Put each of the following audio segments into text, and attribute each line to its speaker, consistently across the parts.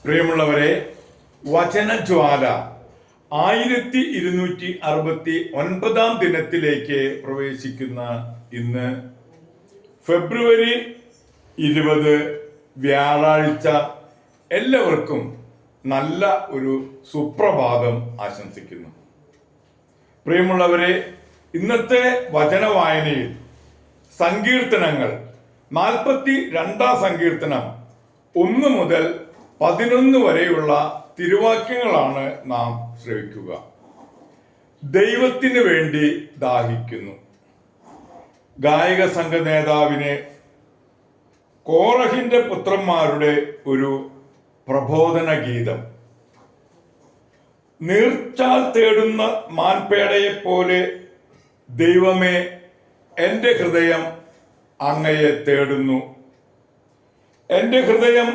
Speaker 1: പ്രിയമുള്ളവരെ, വചനജ്വാല 1269 ദിനത്തിലേക്ക് പ്രവേശിക്കുന്ന ഇന്ന് ഫെബ്രുവരി 20 വ്യാഴാഴ്ച എല്ലാവർക്കും നല്ല ഒരു സുപ്രഭാതം ആശംസിക്കുന്നു. പ്രിയമുള്ളവരെ, ഇന്നത്തെ വചന വായനയിൽ സങ്കീർത്തനങ്ങൾ 42 സങ്കീർത്തനം 1 മുതൽ 11 വരെയുള്ള തിരുവാക്യങ്ങളാണ് നാം ശ്രവിക്കുക. ദൈവത്തിന് വേണ്ടി ദാഹിക്കുന്നു. ഗായക സംഘ നേതാവിന് കോറഹിന്റെ പുത്രന്മാരുടെ ഒരു പ്രബോധന ഗീതം. നീർച്ചാൽ തേടുന്ന മാൻപേടയെ പോലെ ദൈവമേ, എൻ്റെ ഹൃദയം അങ്ങയെ തേടുന്നു. എൻ്റെ ഹൃദയം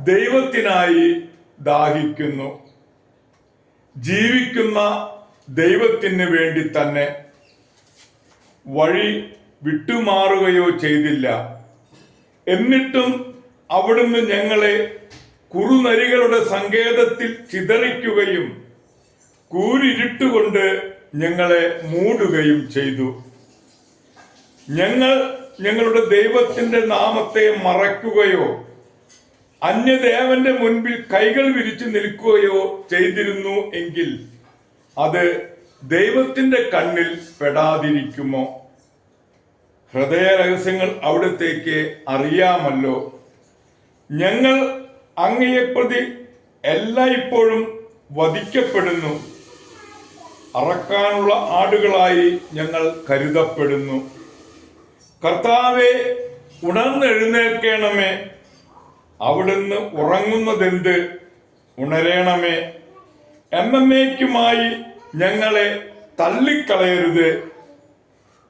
Speaker 1: ദൈവത്തിനായി ദാഹിക്കുന്നു. ജീവിക്കുന്ന ദൈവത്തിന് വേണ്ടി തന്നെ. വഴി വിട്ടുമാറുകയോ ചെയ്തില്ല. എന്നിട്ടും അവിടുന്ന് ഞങ്ങളെ കുറുനരികളുടെ സങ്കേതത്തിൽ ചിതറിക്കുകയും കൂരിരുട്ടുകൊണ്ട് ഞങ്ങളെ മൂടുകയും ചെയ്തു. ഞങ്ങൾ ഞങ്ങളുടെ ദൈവത്തിന്റെ നാമത്തെ മറക്കുകയോ അന്യദേവന്റെ മുൻപിൽ കൈകൾ വിരിച്ചു നിൽക്കുകയോ ചെയ്തിരുന്നു എങ്കിൽ അത് ദൈവത്തിന്റെ കണ്ണിൽ പെടാതിരിക്കുമോ? ഹൃദയ രഹസ്യങ്ങൾ അവിടത്തേക്ക് അറിയാമല്ലോ. ഞങ്ങൾ അങ്ങയെ പ്രതി എല്ലായ്പ്പോഴും വധിക്കപ്പെടുന്നു. അറക്കാനുള്ള ആടുകളായി ഞങ്ങൾ കരുതപ്പെടുന്നു. കർത്താവേ, ഉണർന്നെഴുന്നേൽക്കണമേ. അവിടുന്ന് ഉറങ്ങുന്നതെന്ത്? ഉണരണമേ. എന്നേക്കുമായി ഞങ്ങളെ തള്ളിക്കളയരുത്.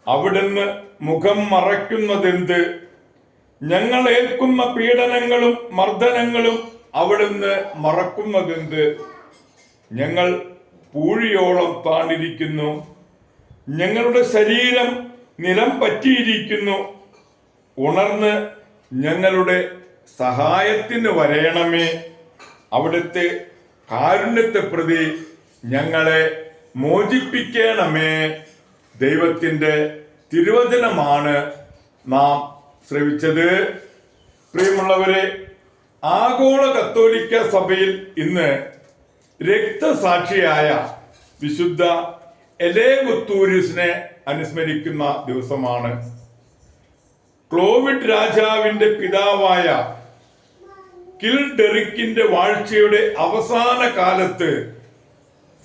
Speaker 1: അവിടുന്ന് മുഖം മറയ്ക്കുന്നതെന്ത്? ഞങ്ങൾ ഏൽക്കുന്ന പീഡനങ്ങളും മർദ്ദനങ്ങളും അവിടുന്ന് മറക്കുന്നതെന്ത്? ഞങ്ങൾ പൂഴിയോളം താണിരിക്കുന്നു. ഞങ്ങളുടെ ശരീരം നിലം പറ്റിയിരിക്കുന്നു. ഉണർന്ന് ഞങ്ങളുടെ സഹായത്തിന് വരയണമേ. അവിടുത്തെ കാരുണ്യത്തെ പ്രതി ഞങ്ങളെ മോചിപ്പിക്കണമേ. ദൈവത്തിന്റെ തിരുവചനമാണ് നാം ശ്രവിച്ചത്. പ്രിയമുള്ളവരെ, ആഗോള കത്തോലിക്ക സഭയിൽ ഇന്ന് രക്തസാക്ഷിയായ വിശുദ്ധ എലേവുത്തൂരിസിനെ അനുസ്മരിക്കുന്ന ദിവസമാണ്. ക്ലോവിഡ് രാജാവിന്റെ പിതാവായ കിൽഡെറിക്കിന്റെ വാഴ്ചയുടെ അവസാന കാലത്ത്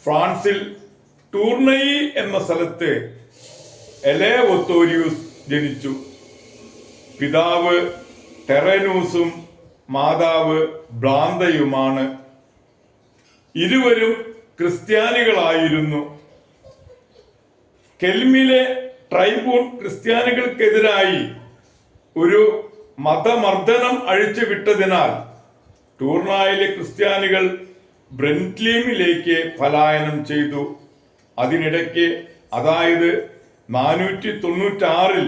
Speaker 1: ഫ്രാൻസിൽ ടൂർണയി എന്ന സ്ഥലത്ത് എലേവുത്തോരിയൂസ് ജനിച്ചു. പിതാവ് ടെറനൂസും മാതാവ് ബ്ലാന്തയുമാണ്. ഇരുവരും ക്രിസ്ത്യാനികളായിരുന്നു. കെൽമിലെ ട്രൈബൂൺ ക്രിസ്ത്യാനികൾക്കെതിരായി ഒരു മതമർദ്ദനം അഴിച്ചുവിട്ടതിനാൽ ടൂർണായിലെ ക്രിസ്ത്യാനികൾ ബ്രെൻറ്റ്ലീമിലേക്ക് പലായനം ചെയ്തു. അതിനിടയ്ക്ക്, അതായത് 496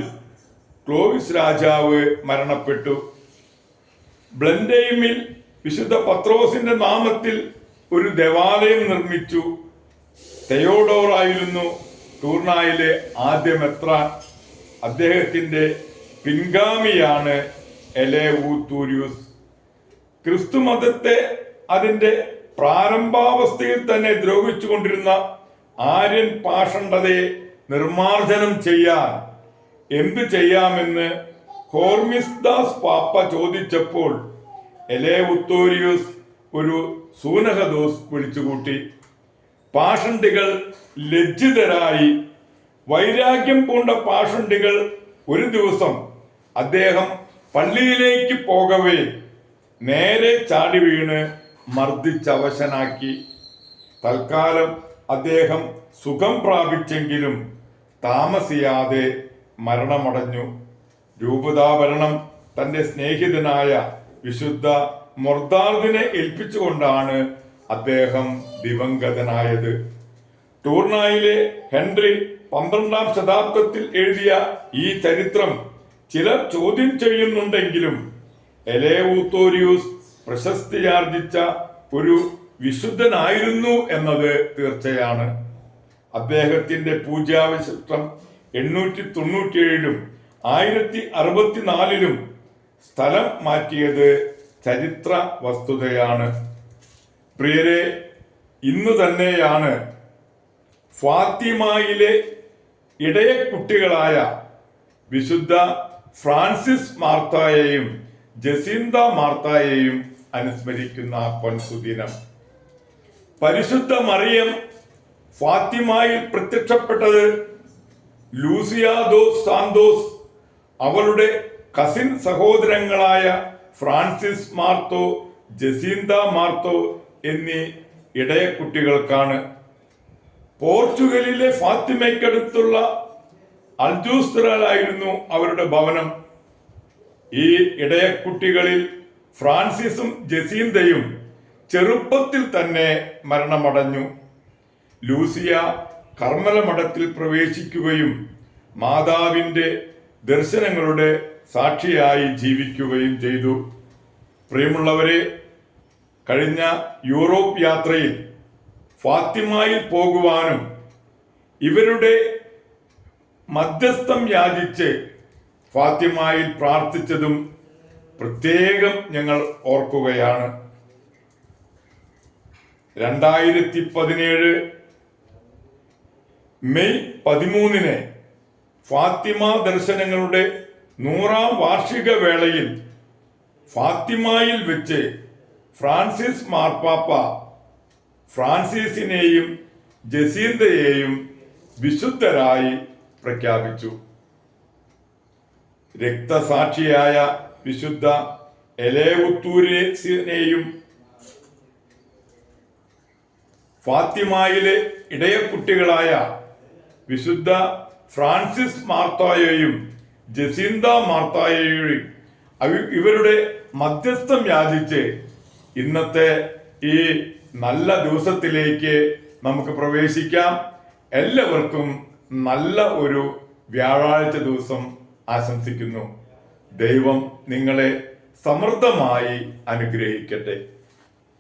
Speaker 1: ക്ലോവിസ് രാജാവ് മരണപ്പെട്ടു. ബ്ലെൻഡെയിമിൽ വിശുദ്ധ പത്രോസിന്റെ നാമത്തിൽ ഒരു ദേവാലയം നിർമ്മിച്ചു. തെയോഡോർ ആയിരുന്നു ടൂർണായിലെ ആദ്യ മെത്രാൻ. അദ്ദേഹത്തിന്റെ പിൻഗാമിയാണ് എലേവൂത്തൂരിയൂസ്. ക്രിസ്തു മതത്തെ അതിന്റെ പ്രാരംഭാവസ്ഥയിൽ തന്നെ ദ്രോഹിച്ചുകൊണ്ടിരുന്ന ആര്യൻ പാഷണ്ഡതയെ നിർമാർജനം ചെയ്യാൻ എന്തു ചെയ്യാമെന്ന് ഹോർമിസ്ദാസ് പാപ്പ ചോദിച്ചപ്പോൾ എലേവുത്തോരിയൂസ് ഒരു സൂനഹദോസ് വിളിച്ചുകൂട്ടി. പാഷണ്ഡികൾ ലജ്ജിതരായി. വൈരാഗ്യം പൂണ്ട പാഷണ്ഡികൾ ഒരു ദിവസം അദ്ദേഹം പള്ളിയിലേക്ക് പോകവേ നേരെ ചാടി വീണ് മർദ്ദിച്ചവശനാക്കി. തൽക്കാലം അദ്ദേഹം സുഖം പ്രാപിച്ചെങ്കിലും താമസിയാതെ മരണമടഞ്ഞു. രൂപതാഭരണം തന്റെ സ്നേഹിതനായ വിശുദ്ധ മൊർദാർദിനെ ഏൽപ്പിച്ചുകൊണ്ടാണ് അദ്ദേഹം ദിവംഗതനായത്. ടൂർണായിലെ ഹെൻറി 12-ാം ശതാബ്ദത്തിൽ എഴുതിയ ഈ ചരിത്രം ചിലർ ചോദ്യം ചെയ്യുന്നുണ്ടെങ്കിലും എലേവൂത്തോരിയൂസ് പ്രശസ്തിയാർജിച്ച ഒരു വിശുദ്ധനായിരുന്നു എന്നത് തീർച്ചയാണ്. അദ്ദേഹത്തിന്റെ പൂജാവിശിഷ്ടം 897 1064 സ്ഥലം മാറ്റിയത് ചരിത്ര വസ്തുതയാണ്. പ്രിയരെ, ഇന്നു തന്നെയാണ് ഫാത്തിമയിലെ ഇടയക്കുട്ടികളായ വിശുദ്ധ ഫ്രാൻസിസ് മാർത്തായെയും ജസീന്ത മാർത്തായെയും അനുസ്മരിക്കുന്ന പൊൻസുദിനം. പരിശുദ്ധ മറിയം ഫാത്തിമയിൽ പ്രത്യക്ഷപ്പെട്ടത് ലൂസിയ ദോസ് സാന്തോസ് അവളുടെ കസിൻ സഹോദരങ്ങളായ ഫ്രാൻസിസ് മാർത്തോ, ജസീന്ത മാർത്തോ എന്നീ ഇടയക്കുട്ടികൾക്കാണ്. പോർച്ചുഗലിലെ ഫാത്തിമയ്ക്കടുത്തുള്ള അൽജൂസ്ത്രയിലായിരുന്നു അവരുടെ ഭവനം. ഈ ഇടയക്കുട്ടികളിൽ ഫ്രാൻസിസും ജസീന്തയും ചെറുപ്പത്തിൽ തന്നെ മരണമടഞ്ഞു. ലൂസിയ കർമ്മല മഠത്തിൽ പ്രവേശിക്കുകയും മാതാവിന്റെ ദർശനങ്ങളുടെ സാക്ഷിയായി ജീവിക്കുകയും ചെയ്തു. പ്രിയമുള്ളവരെ, കഴിഞ്ഞ യൂറോപ്പ് യാത്രയിൽ ഫാത്തിമയിൽ പോകുവാനും ഇവരുടെ മധ്യസ്ഥം യാചിച്ച് ഫാത്തിമയിൽ പ്രാർത്ഥിച്ചതും പ്രത്യേകം ഞങ്ങൾ ഓർക്കുകയാണ്. 2017 മെയ് 13 ഫാത്തിമ ദർശനങ്ങളുടെ 100ാം വാർഷിക വേളയിൽ ഫാത്തിമയിൽ വെച്ച് ഫ്രാൻസിസ് മാർപ്പാപ്പ ഫ്രാൻസിസിനെയും ജസീന്തയെയും വിശുദ്ധരായി പ്രഖ്യാപിച്ചു. രക്തസാക്ഷിയായ വിശുദ്ധ എലേവുത്തൂരിനെയും ഫാത്തിമയിലെ ഇടയക്കുട്ടികളായ വിശുദ്ധ ഫ്രാൻസിസ് മാർത്തായെയും ജസീന്ത മാർത്തായെയും ഇവരുടെ മധ്യസ്ഥം യാചിച്ച് ഇന്നത്തെ ഈ നല്ല ദിവസത്തിലേക്ക് നമുക്ക് പ്രവേശിക്കാം. എല്ലാവർക്കും നല്ല ഒരു വ്യാഴാഴ്ച ദിവസം ആശംസിക്കുന്നു. ദൈവം നിങ്ങളെ സമൃദ്ധമായി അനുഗ്രഹിക്കട്ടെ.